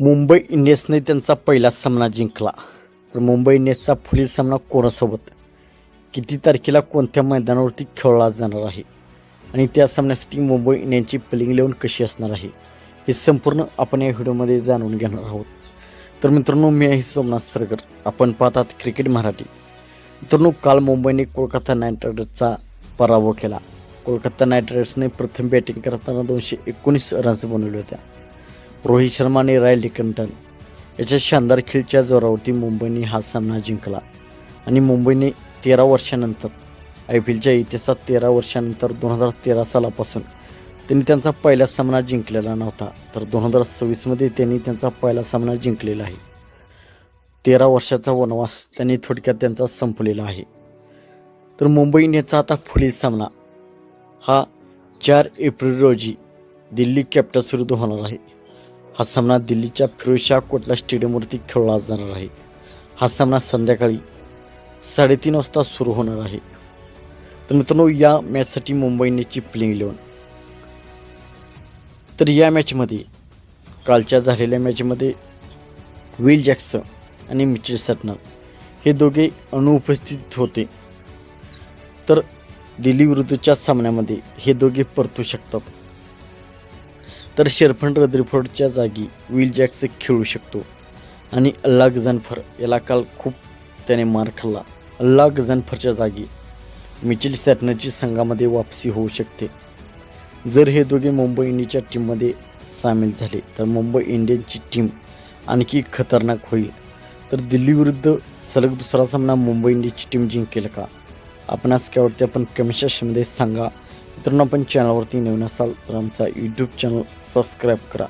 मुंबई इंडियन्सने त्यांचा पहिला सामना जिंकला. तर मुंबई इंडियन्सचा पुढील सामना कोणासोबत, किती तारखेला, कोणत्या मैदानावरती खेळला जाणार आहे आणि त्या सामन्यासाठी मुंबई इंडियन्सची प्लेइंग 11 कशी असणार आहे, हे संपूर्ण आपण या व्हिडिओमध्ये जाणून घेणार आहोत. तर मित्रांनो, मी आहे सोमनाथ सरगर, आपण पाहतात क्रिकेट मराठी. मित्रांनो, काल मुंबईने कोलकाता नाईट रायडर्सचा पराभव केला. कोलकाता नाईट रायडर्सने प्रथम बॅटिंग करताना 219 रन्स बनवले होत्या. रोहित शर्मा आणि रायल डिकंटन याच्या शानदार खेळच्या जोरावरती मुंबईने हा सामना जिंकला आणि मुंबईने 13 वर्षानंतर, IPLच्या इतिहासात 13 वर्षानंतर 2013 सालापासून त्यांनी त्यांचा पहिला सामना जिंकलेला नव्हता. तर 2026मध्ये त्यांनी त्यांचा पहिला सामना जिंकलेला आहे. 13 वर्षाचा वनवास त्यांनी थोडक्यात त्यांचा संपलेला आहे. तर मुंबई इंडियन्सचा आता पुढील सामना हा 4 एप्रिल रोजी दिल्ली कॅपिटल्स विरुद्ध होणार आहे. हा सामना दिल्लीच्या फिरोजशाह कोटला स्टेडियमवरती खेळला जाणार आहे. हा सामना संध्याकाळी 3:30 वाजता सुरू होणार आहे. तर मित्रांनो, या मॅचसाठी मुंबई इंडियन्सची प्लेइंग 11. तर या मॅचमध्ये, कालच्या झालेल्या मॅचमध्ये विल जॅक्सन आणि मिचेल सॅटनर हे दोघे अनुपस्थित होते. तर दिल्ली विरुद्धच्या सामन्यामध्ये हे दोघे परतू शकतात. तर शेरफन रदरफोर्डच्या जागी विल जॅक्सन खेळू शकतो आणि अल्ला गझनफर याला काल खूप त्याने मार खाल्ला. अल्ला गझनफरच्या जागी मिचेल सॅटनरची संघामध्ये वापसी होऊ शकते. जर हे दोघे मुंबई इंडियन्सच्या टीममध्ये सामील झाले तर मुंबई इंडियन्सची टीम आणखी खतरनाक होईल. तर दिल्ली विरुद्ध सलग दुसरा सामना मुंबई इंडियन्सची टीम जिंकेल का? आपणास काय वाटते, आपण कमेंट सेक्शनमध्ये सांगा. मित्रांनो, आपण चॅनलवरती नवीन असाल तर आमचा यूट्यूब चॅनल सबस्क्राईब करा.